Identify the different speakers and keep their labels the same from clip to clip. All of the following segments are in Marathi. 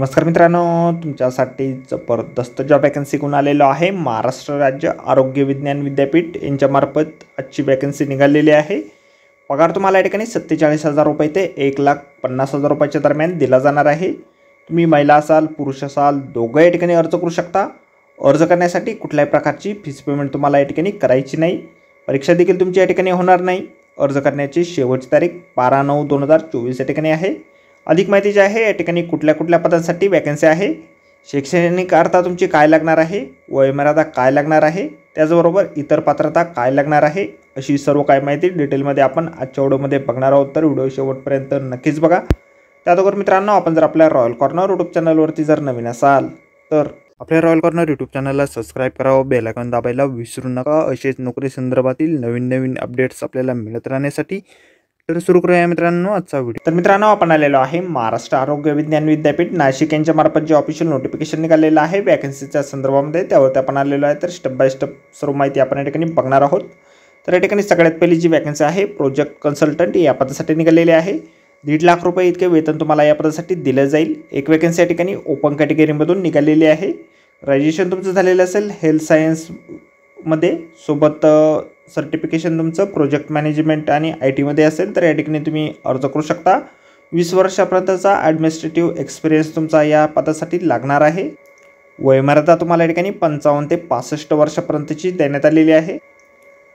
Speaker 1: नमस्कार मित्रांनो, तुमच्यासाठी जबरदस्त जॉब वॅकन्सी घेऊन आलेलो आहे। महाराष्ट्र राज्य आरोग्य विज्ञान विद्यापीठ यांच्यामार्फत आजची वॅकन्सी निघालेली आहे। पगार तुम्हाला या ठिकाणी 47,000 रुपये ते 1,50,000 रुपयाच्या दरम्यान दिला जाणार आहे। तुम्ही महिला असाल पुरुष असाल दोघं या ठिकाणी अर्ज करू शकता। अर्ज करण्यासाठी कुठल्याही प्रकारची फीस पेमेंट तुम्हाला या ठिकाणी करायची नाही। परीक्षा देखील तुमची या ठिकाणी होणार नाही। अर्ज करण्याची शेवटची तारीख 12/9/2024 या ठिकाणी आहे। अधिक माहिती जी आहे या ठिकाणी कुठल्या पदांसाठी वॅकन्सी आहे, शैक्षणिक अर्हता तुमची काय लागणार आहे, वयोमर्यादा काय लागणार आहे, त्याचबरोबर इतर पात्रता काय लागणार आहे, अशी सर्व काय माहिती डिटेलमध्ये आपण आजच्या व्हिडिओमध्ये बघणार आहोत। तर व्हिडिओ शेवटपर्यंत नक्कीच बघा। त्याचबरोबर मित्रांनो, आपण जर आपल्या रॉयल कॉर्नर यूट्यूब चॅनलवरती जर नवीन असाल तर आपल्या रॉयल कॉर्नर यूट्यूब चॅनलला सबस्क्राईब करावं, बेल आयकॉन दाबायला विसरू नका। असेच नोकरी संदर्भातील नवीन अपडेट्स आपल्याला मिळत राहण्यासाठी। तर सुरू करूया मित्रांनो आजचा व्हिडिओ। तर मित्रांनो, आपण आलेलो आहे महाराष्ट्र आरोग्य विज्ञान विद्यापीठ नाशिक यांच्या मार्फत जे ऑफिशियल नोटिफिकेशन निघालेलं आहे वॅकन्सीच्या संदर्भामध्ये, त्यावरती आपण आलेलो आहे। तर स्टेप बाय स्टेप सर्व माहिती आपण या ठिकाणी बघणार आहोत। तर या ठिकाणी सगळ्यात पहिली जी वॅकन्सी आहे प्रोजेक्ट कन्सल्टंट या पदासाठी निघालेली आहे। 1.5 लाख रुपये इतके वेतन तुम्हाला या पदासाठी दिलं जाईल। एक वॅकन्सी या ठिकाणी ओपन कॅटेगरीमधून निघालेली आहे। ग्रॅज्युएशन तुमचं झालेलं असेल हेल्थ सायन्समध्ये, सोबत सर्टिफिकेशन तुमचं प्रोजेक्ट मॅनेजमेंट आणि IT मध्ये असेल तर या ठिकाणी तुम्ही अर्ज करू शकता। 20 वर्षापर्यंतचा ॲडमिनिस्ट्रेटिव्ह एक्सपिरियन्स तुमचा या पदासाठी लागणार आहे। वयोमर्यादा तुम्हाला या ठिकाणी 55 ते 65 वर्षापर्यंतची देण्यात आलेली आहे।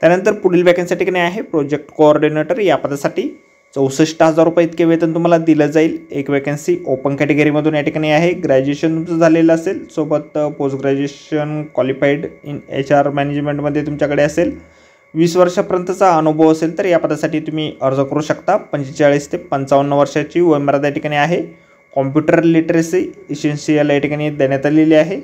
Speaker 1: त्यानंतर पुढील वॅकन्सी या ठिकाणी आहे प्रोजेक्ट कोऑर्डिनेटर या पदासाठी 64,000 रुपये इतके वेतन तुम्हाला दिलं जाईल। एक वॅकन्सी ओपन कॅटेगरीमधून या ठिकाणी आहे। ग्रॅज्युएशन तुमचं झालेलं असेल, सोबत post graduation qualified in HR मॅनेजमेंटमध्ये तुमच्याकडे असेल। 20 वर्षापर्यंतचा अनुभव असेल तर या पदासाठी तुम्ही अर्ज करू शकता। 45 ते 55 वर्षाची वयोमर्यादा या ठिकाणी आहे। कॉम्प्युटर लिटरसी इसेन्शियल या ठिकाणी देण्यात आलेली आहे।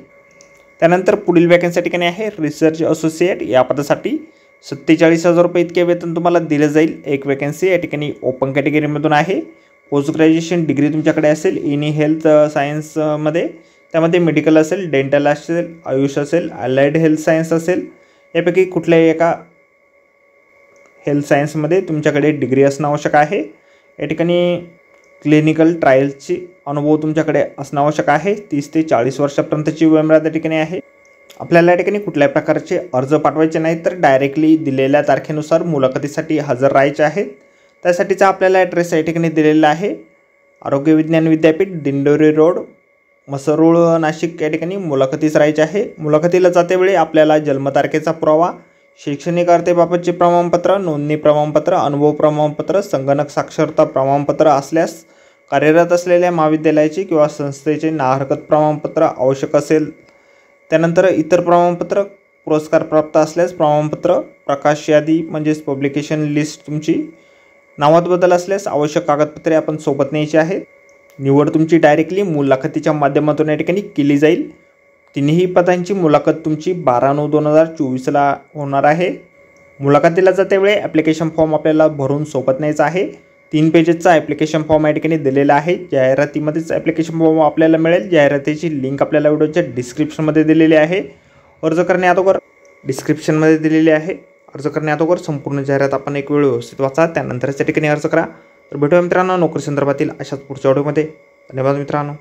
Speaker 1: त्यानंतर पुढील वॅकन्सी या ठिकाणी आहे रिसर्च असोसिएट या पदासाठी 47,000 रुपये इतके वेतन तुम्हाला दिलं जाईल। एक वॅकन्सी या ठिकाणी ओपन कॅटेगरीमधून आहे। पोस्ट ग्रॅज्युएशन डिग्री तुमच्याकडे असेल इन हेल्थ सायन्समध्ये, त्यामध्ये मेडिकल असेल, डेंटल असेल, आयुष असेल, अलाइड हेल्थ सायन्स असेल, यापैकी कुठल्याही एका हेल्थ सायन्समध्ये तुमच्याकडे डिग्री असणं आवश्यक आहे। या ठिकाणी क्लिनिकल ट्रायल्सची अनुभव तुमच्याकडे असणं आवश्यक आहे। 30 ते 40 वर्षापर्यंतची वयोमर्यादा या ठिकाणी आहे। आपल्याला या ठिकाणी कुठल्याही प्रकारचे अर्ज पाठवायचे नाहीत, तर डायरेक्टली दिलेल्या तारखेनुसार मुलाखतीसाठी हजर राहायचे आहेत। त्यासाठीचा आपल्याला ॲड्रेस या ठिकाणी दिलेला आहे। आरोग्य विज्ञान विद्यापीठ, दिंडोरी रोड, मसरूळ, नाशिक या ठिकाणी मुलाखतीस राहायचे आहे। मुलाखतीला जातेवेळी आपल्याला जन्मतारखेचा पुरावा, शैक्षणिक अर्हतेबाबतचे प्रमाणपत्र, नोंदणी प्रमाणपत्र, अनुभव प्रमाणपत्र, संगणक साक्षरता प्रमाणपत्र असल्यास कार्यरत असलेल्या महाविद्यालयाचे किंवा संस्थेचे नाहरकत प्रमाणपत्र आवश्यक असेल। त्यानंतर इतर प्रमाणपत्र, पुरस्कार प्राप्त असल्यास प्रमाणपत्र, प्रकाश यादी म्हणजेच पब्लिकेशन लिस्ट, तुमची नावात बदल असल्यास आवश्यक कागदपत्रे आपण सोबत न्यायची आहेत। निवड तुमची डायरेक्टली मुलाखतीच्या माध्यमातून या ठिकाणी केली जाईल। तिन्ही पदांची मुलाखत तुमची 12/9/2024 होणार आहे। मुलाखतीला जातेवेळी ॲप्लिकेशन फॉर्म आपल्याला भरून सोबत न्यायचा आहे। 3 पेजेसचा ॲप्लिकेशन फॉर्म या ठिकाणी दिलेला आहे। जाहिरातीमध्येच ॲप्लिकेशन फॉर्म आपल्याला मिळेल। जाहिरातीची लिंक आपल्याला व्हिडिओच्या डिस्क्रिप्शनमध्ये दिलेली आहे। अर्ज करण्याअगोदर डिस्क्रिप्शनमध्ये दिलेली आहे। अर्ज करण्याअगोदर संपूर्ण जाहिरात आपण एक वेळ व्यवस्थित वाचा, त्यानंतरच या ठिकाणी अर्ज करा। तर भेटूया मित्रांनो नोकरी संदर्भातील अशाच पुढच्या व्हिडिओमध्ये। धन्यवाद मित्रांनो।